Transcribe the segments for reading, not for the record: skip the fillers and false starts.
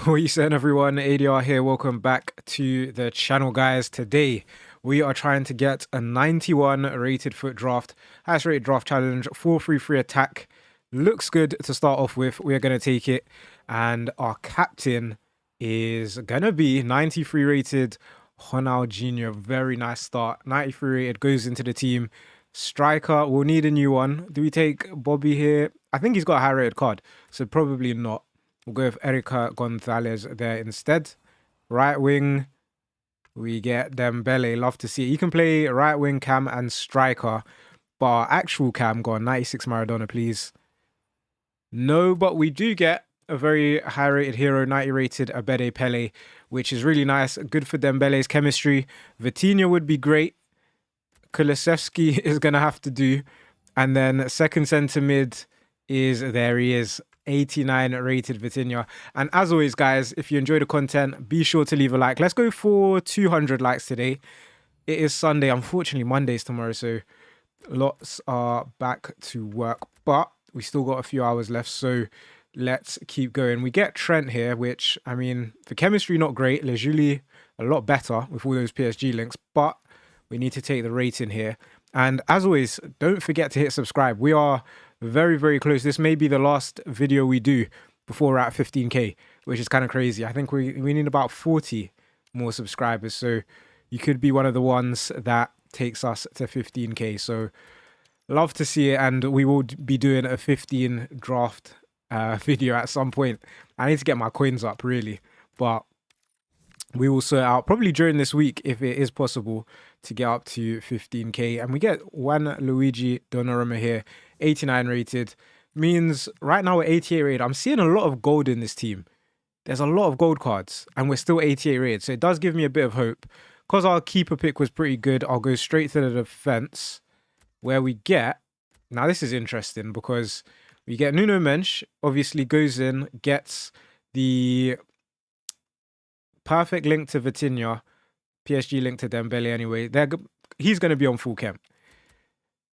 What are you saying, everyone? ADR here. Welcome back to the channel, guys. Today, we are trying to get a 91 rated foot draft, highest rated draft challenge, 4-3-3 attack. Looks good to start off with. We are going to take it. And our captain is going to be 93 rated Ronaldinho. Very nice start. 93 rated goes into the team. Striker, we'll need a new one. Do we take Bobby here? I think he's got a high rated card, so probably not. We'll go with Erica Gonzalez there instead. Right wing, we get Dembele. Love to see it. You can play right wing, cam, and striker. But our actual cam, go on, 96 Maradona, please. No, but we do get a very high-rated hero, 90 rated Abede Pele, which is really nice. Good for Dembele's chemistry. Vitinha would be great. Kulusevski is going to have to do. And then second centre mid is, there he is, 89 rated Vitinha. And as always, guys, if you enjoy the content, be sure to leave a like. Let's go for 200 likes today. It is Sunday. Unfortunately, Monday's tomorrow, so lots are back to work. But we still got a few hours left, so let's keep going. We get Trent here, which, I mean, for chemistry, not great. Lejuli, a lot better with all those PSG links, but we need to take the rating here. And as always, don't forget to hit subscribe. We are very, very close. This may be the last video we do before we're at 15k, which is kind of crazy. I think we need about 40 more subscribers. So you could be one of the ones that takes us to 15k. So love to see it. And we will be doing a 15 draft video at some point. I need to get my coins up, really. But we will sort out probably during this week, if it is possible, to get up to 15k. And we get Juan Luigi Donnarumma here, 89 rated. Means right now we're 88 rated. I'm seeing a lot of gold in this team. There's a lot of gold cards, and we're still 88 rated. So it does give me a bit of hope. Because our keeper pick was pretty good, I'll go straight to the defense, where we get... Now this is interesting, because we get Nuno Mensch, obviously goes in, gets the perfect link to Vitinha, PSG link to Dembele anyway. He's going to be on full chem.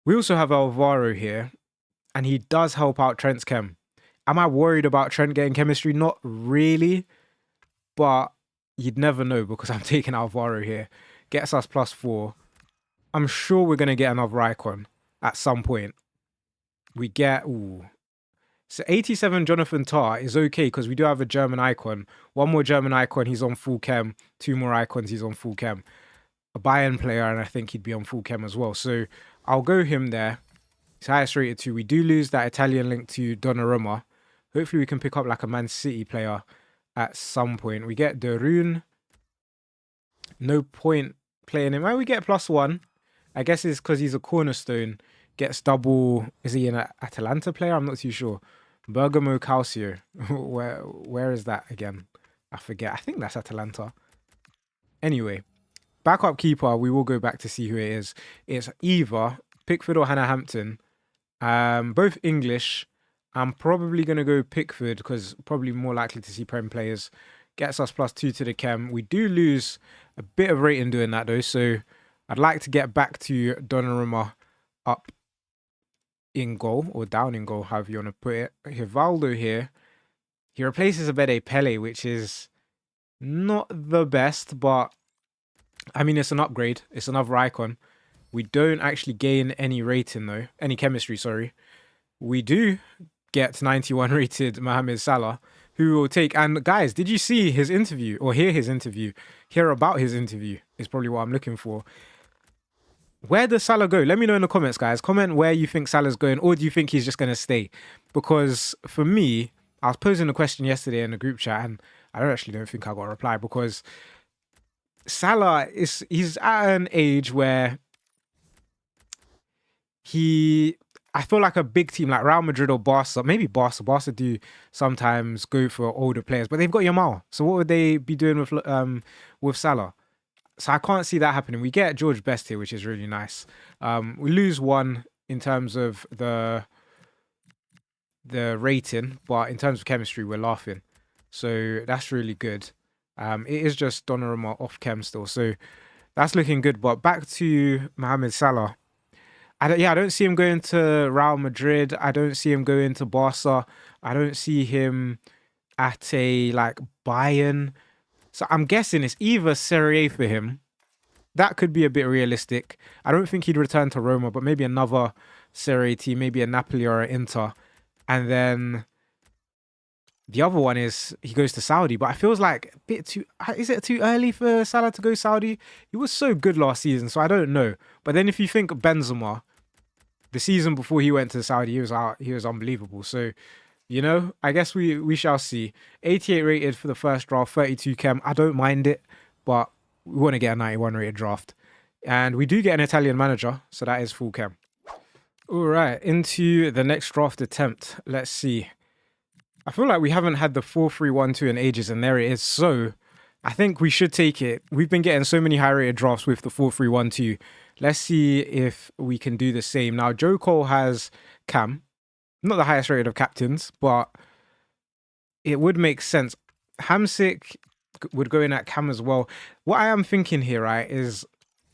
We also have Alvaro here, and he does help out Trent's chem. Am I worried about Trent getting chemistry? Not really, but you'd never know, because I'm taking Alvaro here. Gets us +4. I'm sure we're going to get another icon at some point. We get... Ooh. So 87 Jonathan Tah is okay, because we do have a German icon. One more German icon, he's on full chem. 2 more icons, he's on full chem. A Bayern player, and I think he'd be on full chem as well. So I'll go him there. He's highest rated too. We do lose that Italian link to Donnarumma. Hopefully we can pick up like a Man City player at some point. We get De Roon. No point playing him. Why we get +1? I guess it's because he's a cornerstone. Gets double... Is he an Atalanta player? I'm not too sure. Bergamo Calcio. Where is that again? I forget. I think that's Atalanta. Anyway, backup keeper, we will go back to see who it is. It's either Pickford or Hannah Hampton. Both English. I'm probably going to go Pickford, because probably more likely to see Prem players. Gets us +2 to the chem. We do lose a bit of rating doing that though, so I'd like to get back to Donnarumma up in goal, or down in goal, however you want to put it. Rivaldo here, he replaces Abede Pele, which is not the best, but I mean, it's an upgrade. It's another icon. We don't actually gain any rating though, any chemistry, sorry. We do get 91 rated Mohamed Salah, who will take... And guys, did you see his interview, or hear his interview? Hear about his interview is probably what I'm looking for. Where does Salah go? Let me know in the comments, guys. Comment where you think Salah's going, or do you think he's just going to stay? Because for me, I was posing a question yesterday in the group chat, and I don't think I got a reply, because Salah he's at an age where I feel like a big team like Real Madrid or Barca, maybe Barca do sometimes go for older players, but they've got Yamal. So what would they be doing with Salah? So I can't see that happening. We get George Best here, which is really nice. We lose 1 in terms of the rating, but in terms of chemistry, we're laughing. So that's really good. It is just Donnarumma off chem still, so that's looking good. But back to Mohamed Salah. I don't see him going to Real Madrid. I don't see him going to Barca. I don't see him at a like Bayern. So I'm guessing it's either Serie A for him. That could be a bit realistic. I don't think he'd return to Roma, but maybe another Serie A team, maybe a Napoli or an Inter. And then the other one is he goes to Saudi, but I feels like a bit too. Is it too early for Salah to go Saudi? He was so good last season, so I don't know. But then if you think Benzema, the season before he went to Saudi, he was out. He was unbelievable. So you know, I guess we shall see. 88 rated for the first draft, 32 chem. I don't mind it, but we want to get a 91 rated draft, and we do get an Italian manager, so that is full chem. All right, into the next draft attempt. Let's see. I feel like we haven't had the 4-3-1-2 in ages, and there it is. So I think we should take it. We've been getting so many high-rated drafts with the 4-3-1-2. Let's see if we can do the same. Now, Joe Cole has Cam. Not the highest rated of captains, but it would make sense. Hamsik would go in at Cam as well. What I am thinking here, right, is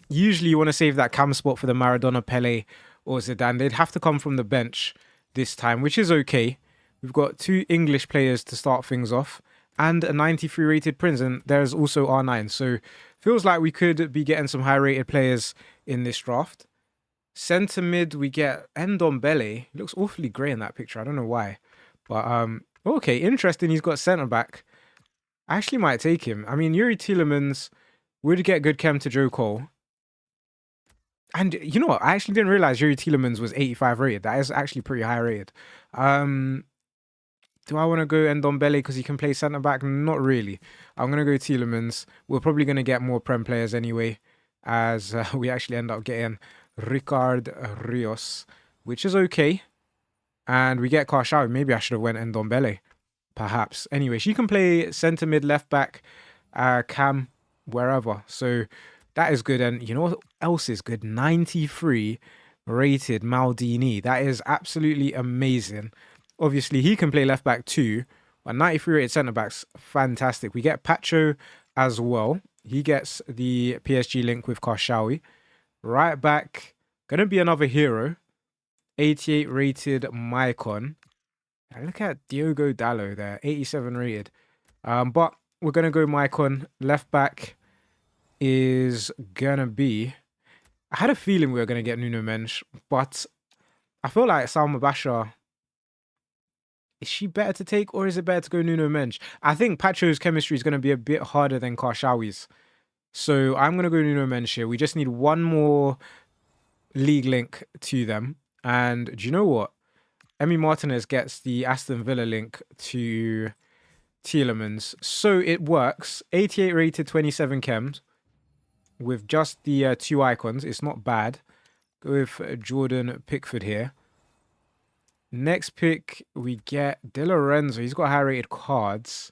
usually you want to save that Cam spot for the Maradona, Pele, or Zidane. They'd have to come from the bench this time, which is okay. We've got 2 English players to start things off and a 93 rated Prince, and there's also R9. So feels like we could be getting some high rated players in this draft. Centre mid, we get Ndombele. He looks awfully grey in that picture. I don't know why. But okay, interesting. He's got centre back. I actually might take him. I mean, Yuri Tielemans would get good chem to Joe Cole. And you know what? I actually didn't realise Yuri Tielemans was 85 rated. That is actually pretty high rated. Do I want to go Ndombele because he can play centre back? Not really. I'm going to go Tielemans. We're probably going to get more Prem players anyway, as we actually end up getting Ricard Rios, which is okay. And we get Karshawi. Maybe I should have went Ndombele, perhaps. Anyway, she can play centre mid, left back, cam, wherever. So that is good. And you know what else is good? 93 rated Maldini. That is absolutely amazing. Obviously, he can play left back too. But 93 rated centre backs, fantastic. We get Pacho as well. He gets the PSG link with Karshawi. Right back, gonna be another hero. 88 rated Maicon. Look at Diogo Dallo there, 87 rated. But we're gonna go Maicon. Left back is gonna be. I had a feeling we were gonna get Nuno Mensch, but I feel like Salma Basha. Is she better to take, or is it better to go Nuno Mensch? I think Pacho's chemistry is gonna be a bit harder than Karshawi's. So I'm going to go Nuno Mensch here. We just need one more league link to them. And do you know what? Emi Martinez gets the Aston Villa link to Tielemans. So it works. 88 rated, 27 chems. With just the 2 icons. It's not bad. Go with Jordan Pickford here. Next pick, we get De Lorenzo. He's got high rated cards.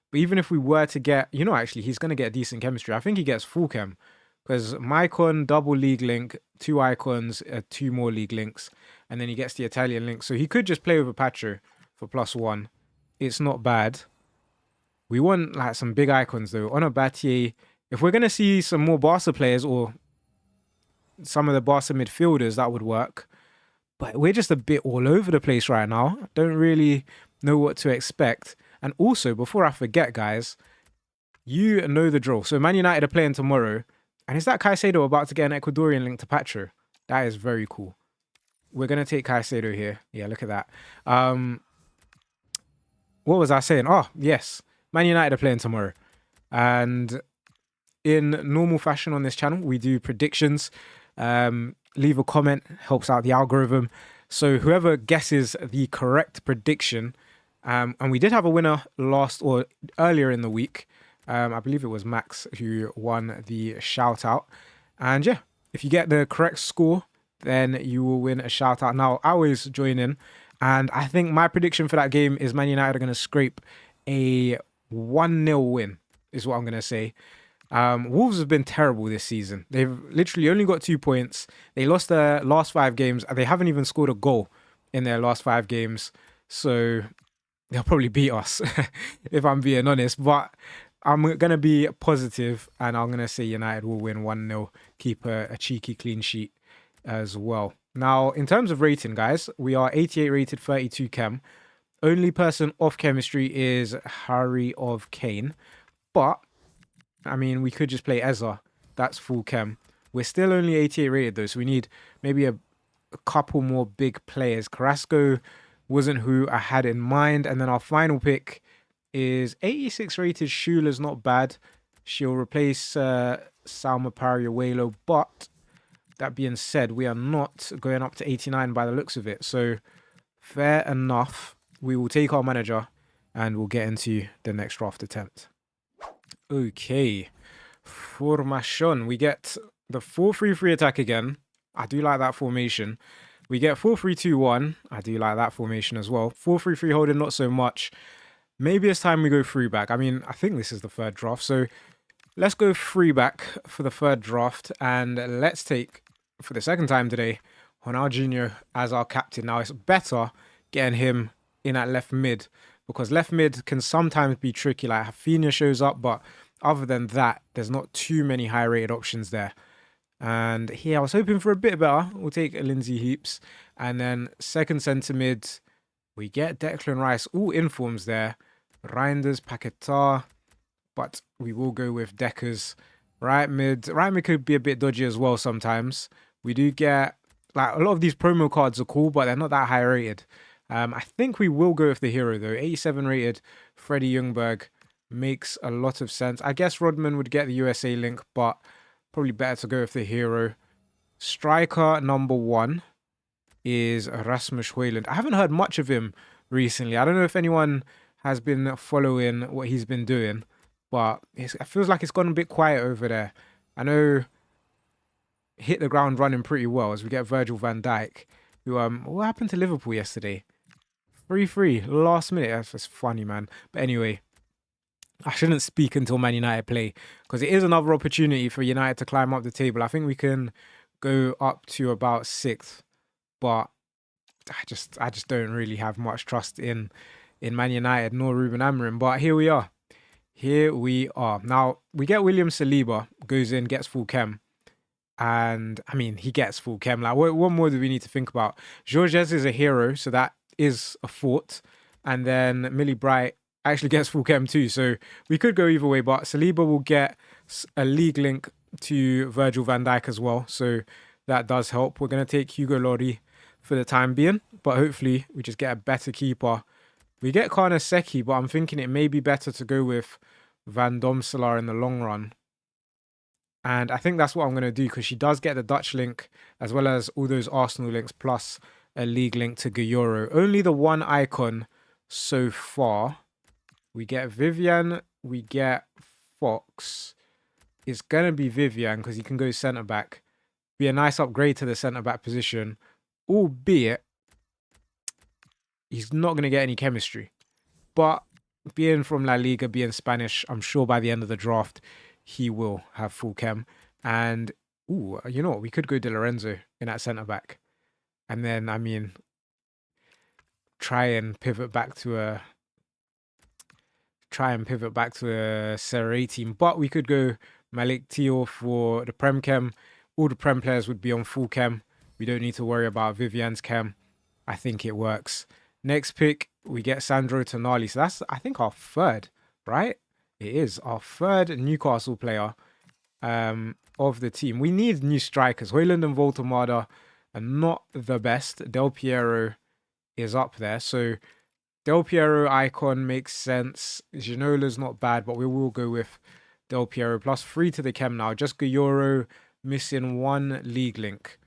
But even if we were to get, you know, actually, he's going to get decent chemistry. I think he gets full chem. Because Maicon, double league link, 2 icons, 2 more league links. And then he gets the Italian link. So he could just play with a Pacho for +1. It's not bad. We want like some big icons though. On a Batier, if we're going to see some more Barca players or some of the Barca midfielders, that would work. But we're just a bit all over the place right now. Don't really know what to expect. And also, before I forget, guys, you know the drill. So Man United are playing tomorrow. And is that Caicedo about to get an Ecuadorian link to Pacho? That is very cool. We're going to take Caicedo here. Yeah, look at that. What was I saying? Oh, yes. Man United are playing tomorrow. And in normal fashion on this channel, we do predictions. Leave a comment. Helps out the algorithm. So whoever guesses the correct prediction... and we did have a winner earlier in the week. I believe it was Max who won the shout out. And yeah, if you get the correct score, then you will win a shout out. Now, I always join in. And I think my prediction for that game is Man United are going to scrape a 1-0 win, is what I'm going to say. Wolves have been terrible this season. They've literally only got 2 points. They lost their last 5 games. And they haven't even scored a goal in their last 5 games. So... they'll probably beat us, if I'm being honest. But I'm going to be positive, and I'm going to say United will win 1-0, keep a cheeky clean sheet as well. Now, in terms of rating, guys, we are 88 rated, 32 chem. Only person off chemistry is Harry of Kane. But, I mean, we could just play Ezra. That's full chem. We're still only 88 rated though, so we need maybe a couple more big players. Carrasco wasn't who I had in mind. And then our final pick is 86 rated. Shula's not bad. She'll replace Salma Pariawelo. But that being said, we are not going up to 89 by the looks of it. So fair enough. We will take our manager and we'll get into the next draft attempt. Okay. Formation. We get the 4-3-3 attack again. I do like that formation. We get 4-3-2-1. I do like that formation as well. 4-3-3 holding, not so much. Maybe it's time we go 3 back. I mean, I think this is the third draft. So let's go 3 back for the third draft. And let's take, for the second time today, Ronaldinho as our captain. Now, it's better getting him in at left mid, because left mid can sometimes be tricky. Like Rafinha shows up, but other than that, there's not too many high rated options there. And here I was hoping for a bit better. We'll take a Lindsay Heaps. And then second centre mid, we get Declan Rice. All informs there. Reinders, Paquetá. But we will go with Deckers. Right mid. Right mid could be a bit dodgy as well sometimes. We do get, like, a lot of these promo cards are cool, but they're not that high rated. I think we will go with the hero though. 87 rated. Freddie Ljungberg makes a lot of sense. I guess Rodman would get the USA link, but probably better to go with the hero. Striker number 1 is Rasmus Højlund. I haven't heard much of him recently. I don't know if anyone has been following what he's been doing, but it feels like it's gone a bit quiet over there. I know hit the ground running pretty well as we get Virgil van Dijk, who, what happened to Liverpool yesterday? 3-3, last minute. That's just funny, man. But anyway, I shouldn't speak until Man United play, because it is another opportunity for United to climb up the table. I think we can go up to about 6th, but I just don't really have much trust in Man United nor Ruben Amorim. But here we are. Here we are. Now, we get William Saliba, goes in, gets full chem. And, I mean, he gets full chem. Like, what more do we need to think about? Georges is a hero, so that is a fort. And then Millie Bright actually gets full chem too. So we could go either way, but Saliba will get a league link to Virgil van Dijk as well. So that does help. We're going to take Hugo Lloris for the time being, but hopefully we just get a better keeper. We get Karnaseki, but I'm thinking it may be better to go with Van Domselaar in the long run. And I think that's what I'm going to do, because she does get the Dutch link as well as all those Arsenal links plus a league link to Guyoro. Only the one icon so far. We get Vivian, we get Fox. It's going to be Vivian because he can go centre-back. Be a nice upgrade to the centre-back position, albeit he's not going to get any chemistry. But being from La Liga, being Spanish, I'm sure by the end of the draft, he will have full chem. And, ooh, you know what? We could go De Lorenzo in that centre-back. And then, I mean, try and pivot back to a Serie A team. But we could go Malik Teo for the Prem Chem. All the Prem players would be on full chem. We don't need to worry about Vivian's chem. I think it works. Next pick, we get Sandro Tonali. So that's, I think, our third, right? It is our third Newcastle player of the team. We need new strikers. Højlund and Voltemada are not the best. Del Piero is up there. So Del Piero icon makes sense. Ginola's not bad, but we will go with Del Piero. Plus 3 to the chem now. Just Guyoro missing 1 league link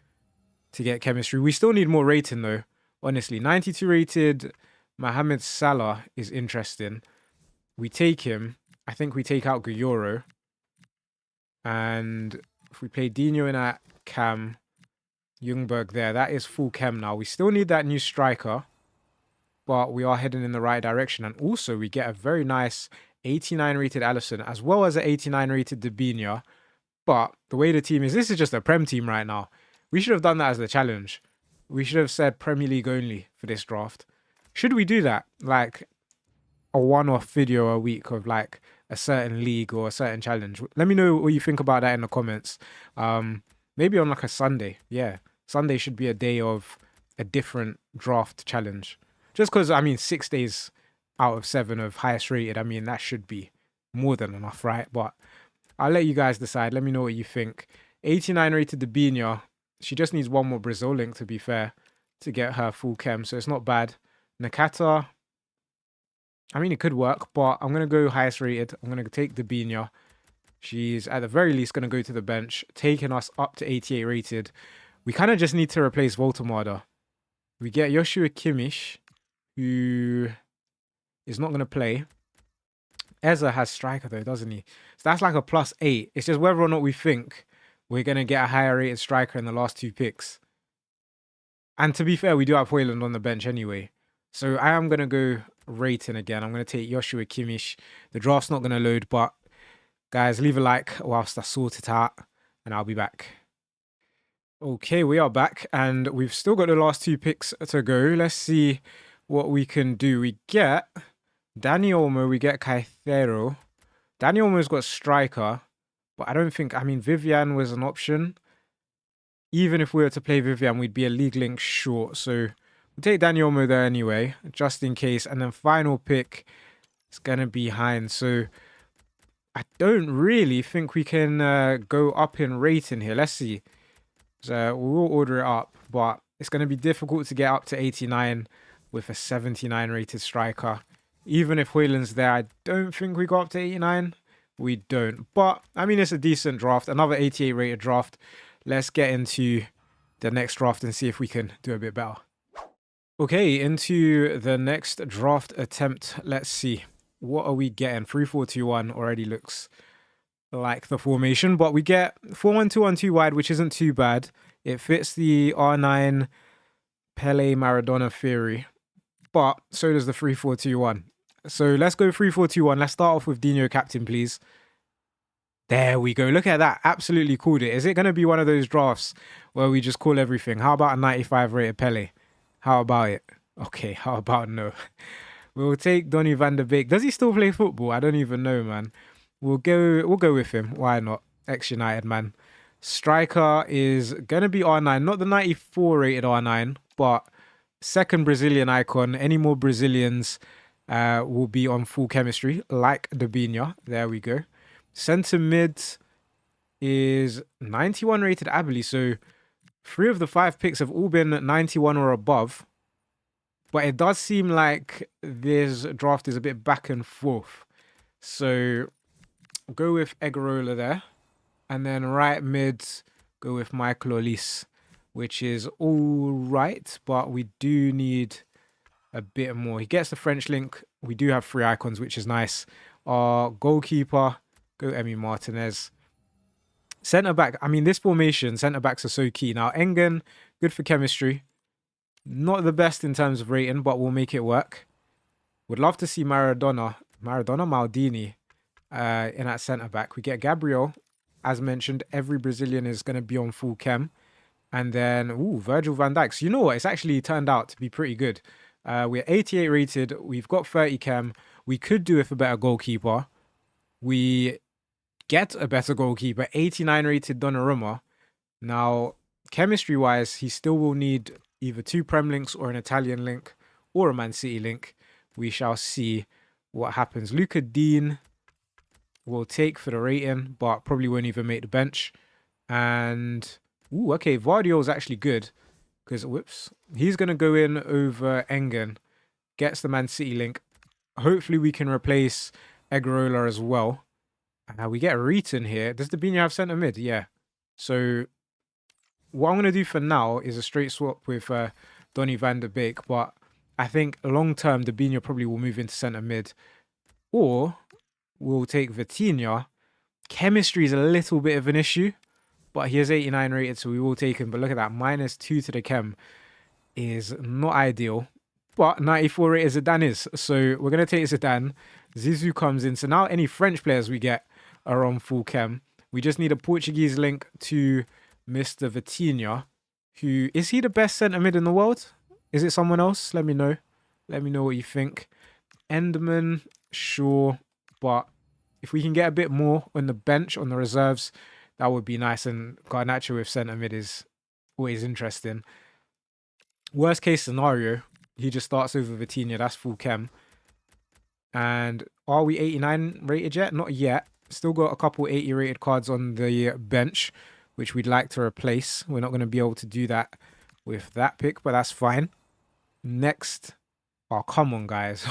to get chemistry. We still need more rating though, honestly. 92 rated Mohamed Salah is interesting. We take him. I think we take out Guyoro. And if we play Dino in at cam, Ljungberg there, that is full chem now. We still need that new striker, but we are heading in the right direction. And also we get a very nice 89 rated Alisson as well as an 89 rated Debinha. But the way the team is, this is just a Prem team right now. We should have done that as the challenge. We should have said Premier League only for this draft. Should we do that? Like a one-off video a week of like a certain league or a certain challenge? Let me know what you think about that in the comments. Maybe on like a Sunday. Yeah. Sunday should be a day of a different draft challenge. Just because, I mean, 6 days out of 7 of highest rated, I mean, that should be more than enough, right? But I'll let you guys decide. Let me know what you think. 89 rated Debinha. She just needs one more Brazil link, to be fair, to get her full chem. So it's not bad. Nakata. I mean, it could work, but I'm going to go highest rated. I'm going to take Debinha. She's at the very least going to go to the bench, taking us up to 88 rated. We kind of just need to replace Voltemada. We get Joshua Kimmich, who is not going to play. Ezra has striker though, doesn't he? So that's like a +8. It's just whether or not we think we're going to get a higher rated striker in the last 2 picks. And to be fair, we do have Hoyland on the bench anyway. So I am going to go rating again. I'm going to take Joshua Kimmich. The draft's not going to load, but guys, leave a like whilst I sort it out, and I'll be back. Okay, we are back, and we've still got the last 2 picks to go. Let's see what we can do. We get Dani Olmo, we get Caicedo. Dani Olmo's got striker, but I don't think, I mean, Vivian was an option. Even if we were to play Vivian, we'd be a league link short. So we'll take Dani Olmo there anyway, just in case. And then final pick is going to be Hines. So I don't really think we can go up in rating here. Let's see. So we'll order it up, but it's going to be difficult to get up to 89 with a 79 rated striker. Even if Hoyland's there, I don't think we got up to 89. We don't. But, I mean, it's a decent draft. Another 88 rated draft. Let's get into the next draft and see if we can do a bit better. Okay, into the next draft attempt. Let's see. What are we getting? 3-4-2-1 already looks like the formation, but we get 4-1-2-1-2 wide, which isn't too bad. It fits the R9 Pele Maradona theory, but so does the 3-4-2-1. So let's go 3-4-2-1. Let's start off with Dino captain, please. There we go. Look at that. Absolutely called it. Is it going to be one of those drafts where we just call everything? How about a 95 rated Pele? How about it? Okay, how about no? We'll take Donny van der Beek. Does he still play football? I don't even know, man. We'll go with him. Why not? Ex-United, man. Striker is going to be R9. Not the 94 rated R9, but second Brazilian icon. Any more Brazilians will be on full chemistry, like Debinha. There we go. Centre mid is 91 rated Abili. So 3 of the 5 picks have all been 91 or above. But it does seem like this draft is a bit back and forth. So go with Egarola there. And then right mid, go with Michael Olise, which is all right. But we do need a bit more. He gets the French link. We do have 3 icons, which is nice. Our goalkeeper, go Emi Martinez. Centre back, I mean, this formation, centre backs are so key. Now, Engen, good for chemistry. Not the best in terms of rating, but we'll make it work. Would love to see Maldini in at centre back. We get Gabriel. As mentioned, every Brazilian is going to be on full chem. And then, Virgil van Dijk. So you know what? It's actually turned out to be pretty good. We're 88 rated. We've got 30 chem. We could do with a better goalkeeper. We get a better goalkeeper. 89 rated Donnarumma. Now, chemistry-wise, he still will need either 2 Prem links or an Italian link or a Man City link. We shall see what happens. Luca Dean will take for the rating, but probably won't even make the bench. And, okay, Vardiol's actually good because, he's going to go in over Engen. Gets the Man City link. Hopefully we can replace Egarola as well. We get Reeton here. Does Debinha have centre mid? Yeah. So what I'm going to do for now is a straight swap with Donny van der Beek. But I think long-term, Debinha probably will move into centre mid. Or we'll take Vitinha. Chemistry is a little bit of an issue. But he is 89 rated, so we will take him. But look at that. -2 to the chem is not ideal. But 94 rated Zidane is. So we're going to take Zidane. Zizou comes in. So now any French players we get are on full chem. We just need a Portuguese link to Mr. Vitinha. Who is he the best centre mid in the world? Is it someone else? Let me know. Let me know what you think. Enderman, sure. But if we can get a bit more on the bench, on the reserves, that would be nice. And Garnacho with centre mid is always interesting. Worst case scenario, He just starts over Vitinha. That's full chem. And are we 89 rated yet? Not yet. Still got a couple 80 rated cards on the bench, which we'd like to replace. We're not going to be able to do that with that pick, but that's fine. Next. Oh, come on, guys.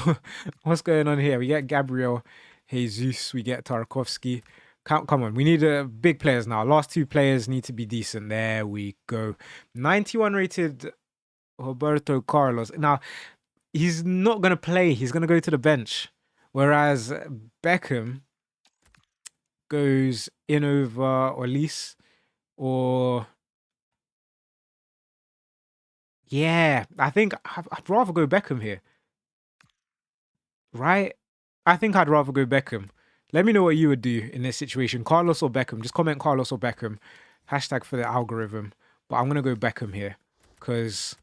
What's going on here? We get Gabriel Jesus. We get Tarkovsky. Come on. We need big players now. Last two players need to be decent. There we go. 91 rated Roberto Carlos. Now, he's not going to play. He's going to go to the bench. Whereas Beckham goes in over Olise or... Yeah, I think I'd rather go Beckham here. Right? I think I'd rather go Beckham. Let me know what you would do in this situation. Carlos or Beckham. Just comment Carlos or Beckham. Hashtag for the algorithm. But I'm going to go Beckham here. Because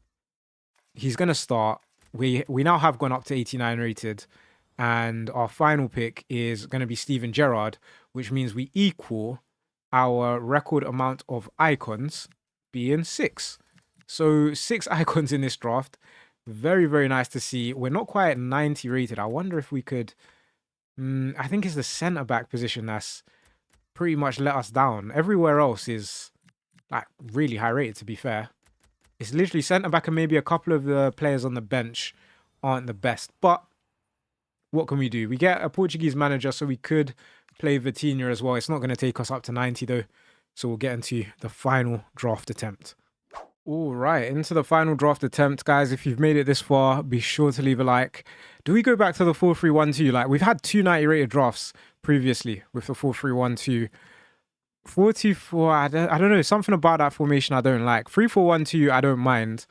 he's going to start. We now have gone up to 89 rated. And our final pick is going to be Steven Gerrard. Which means we equal our record amount of icons being 6. So 6 icons in this draft. Very, very nice to see. We're not quite at 90 rated. I wonder if we could... I think it's the centre-back position that's pretty much let us down. Everywhere else is like really high rated, to be fair. It's literally centre-back and maybe a couple of the players on the bench aren't the best. But what can we do? We get a Portuguese manager, so we could play Vitinha as well. It's not going to take us up to 90, though. So we'll get into the final draft attempt. All right, into the final draft attempt, guys. If you've made it this far, be sure to leave a like. Do we go back to the 4-3-1-2? Like, we've had 2 90 rated drafts previously with the 4-3-1-2. 4-2-4, I don't know. Something about that formation I don't like. 3-4-1-2, I don't mind.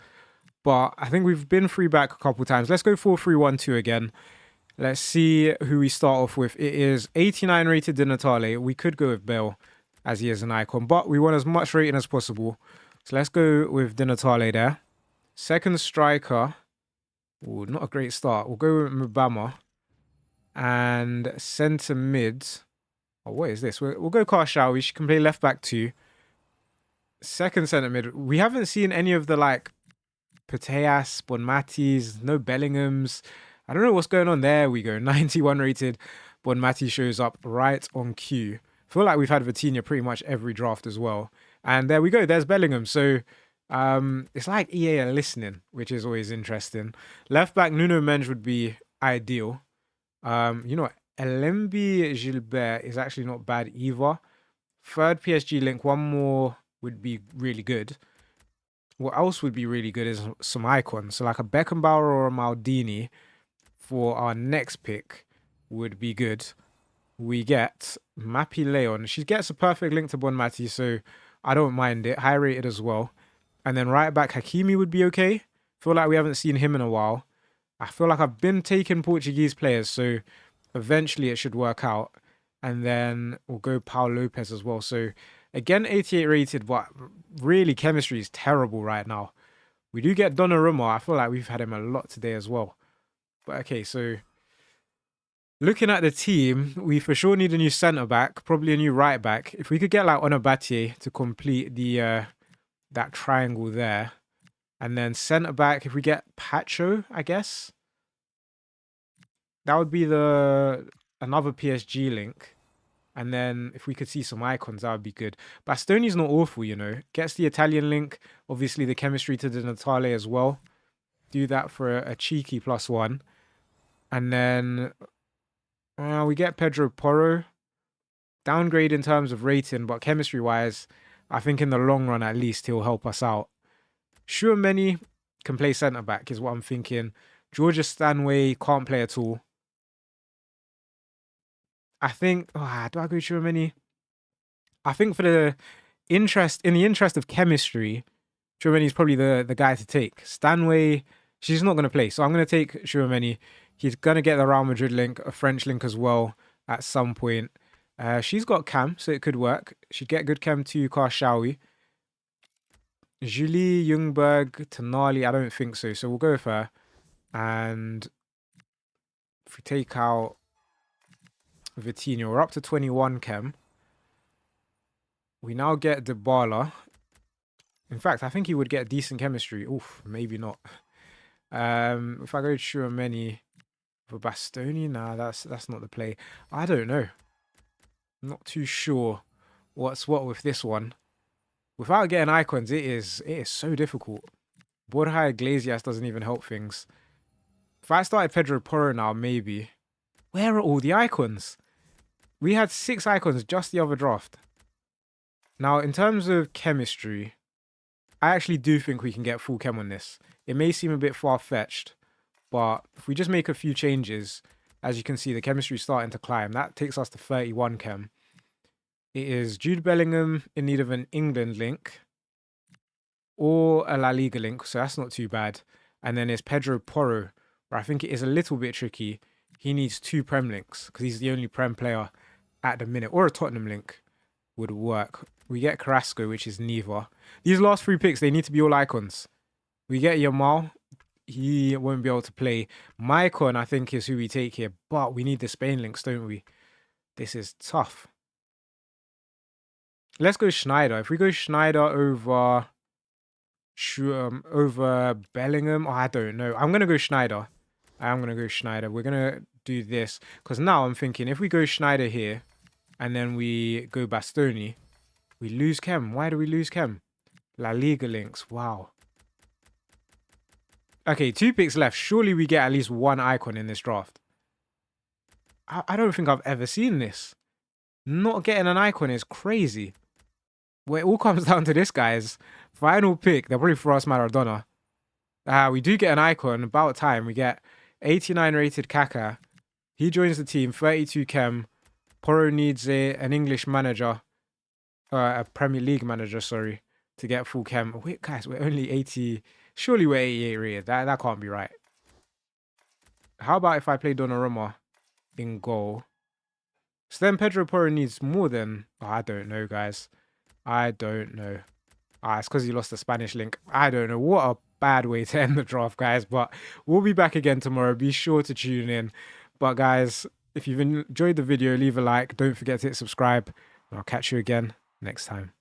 But I think we've been 3 back a couple times. Let's go 4-3-1-2 again. Let's see who we start off with. It is 89 rated Di Natale. We could go with Bale as he is an icon, but we want as much rating as possible. So let's go with Di Natale there. Second striker. Ooh, not a great start. We'll go with Mbama. And centre mid. Oh, what is this? We'll go Karshawi. She can play left back too. Second centre mid. We haven't seen any of the like Putellas, Bonmatis, no Bellinghams. I don't know what's going on. There we go. 91 rated. Bonmati shows up right on cue. I feel like we've had Vitinha pretty much every draft as well. And there we go. There's Bellingham. So it's like EA are listening, which is always interesting. Left back, Nuno Mendes would be ideal. You know, Elembi Gilbert is actually not bad either. Third PSG link, one more would be really good. What else would be really good is some icons. So like a Beckenbauer or a Maldini for our next pick would be good. We get Mappy Leon. She gets a perfect link to Bonmati, so I don't mind it. High rated as well. And then right back, Hakimi would be okay. Feel like we haven't seen him in a while. I feel like I've been taking Portuguese players, so eventually it should work out. And then we'll go Paul Lopez as well. So again, 88 rated, but really chemistry is terrible right now. We do get Donnarumma. I feel like we've had him a lot today as well. But okay, so looking at the team, we for sure need a new centre-back, probably a new right-back. If we could get like Onabatie to complete the that triangle there. And then centre-back, if we get Pacho, I guess. That would be another PSG link. And then if we could see some icons, that would be good. Bastoni's not awful, you know. Gets the Italian link. Obviously, the chemistry to Di Natale as well. Do that for a cheeky +1. And then we get Pedro Porro. Downgrade in terms of rating, but chemistry-wise, I think in the long run, at least, he'll help us out. Tchouaméni can play centre-back, is what I'm thinking. Georgia Stanway can't play at all. I think... do I go Tchouaméni? I think for the interest... In the interest of chemistry, Tchouaméni is probably the guy to take. Stanway, she's not going to play, so I'm going to take Tchouaméni. He's going to get the Real Madrid link, a French link as well at some point. She's got chem, so it could work. She'd get good chem to Karshawi. Julie, Ljungberg, Tonali, I don't think so. So we'll go with her. And if we take out Vitinha, we're up to 21 chem. We now get Dybala. In fact, I think he would get decent chemistry. Oof, maybe not. If I go Chouameni for Bastoni, nah, that's not the play. I don't know. I'm not too sure what's what with this one. Without getting icons, it is so difficult. Borja Iglesias doesn't even help things. If I started Pedro Porro now, maybe. Where are all the icons? We had 6 icons just the other draft. Now, in terms of chemistry, I actually do think we can get full chem on this. It may seem a bit far-fetched, but if we just make a few changes, as you can see, the chemistry is starting to climb. That takes us to 31 chem. It is Jude Bellingham in need of an England link or a La Liga link, so that's not too bad. And then there's Pedro Porro, where I think it is a little bit tricky. He needs 2 Prem links because he's the only Prem player at the minute, or a Tottenham link would work. We get Carrasco, which is neither. These last 3 picks, they need to be all icons. We get Yamal. He won't be able to play. Maicon, I think, is who we take here, but we need the Spain links, don't we? This is tough. Let's go Schneider. If we go Schneider over Bellingham, oh, I don't know. I'm going to go Schneider. I'm going to go Schneider. We're going to do this because now I'm thinking if we go Schneider here and then we go Bastoni, we lose chem. Why do we lose chem? La Liga links. Wow. Okay, 2 picks left. Surely we get at least 1 icon in this draft. I don't think I've ever seen this. Not getting an icon is crazy. Well, it all comes down to this, guys. Final pick. They'll probably throw us Maradona. We do get an icon. About time. We get 89 rated Kaka. He joins the team. 32 chem. Porro needs an English manager. A Premier League manager, sorry, to get full chem. Wait, guys, we're only 80. Surely we're 88 rated. That can't be right. How about if I play Donnarumma in goal? So then Pedro Porro needs more than... Oh, I don't know, guys. I don't know. It's because he lost the Spanish link. I don't know. What a bad way to end the draft, guys. But we'll be back again tomorrow. Be sure to tune in. But guys, if you've enjoyed the video, leave a like. Don't forget to hit subscribe. I'll catch you again next time.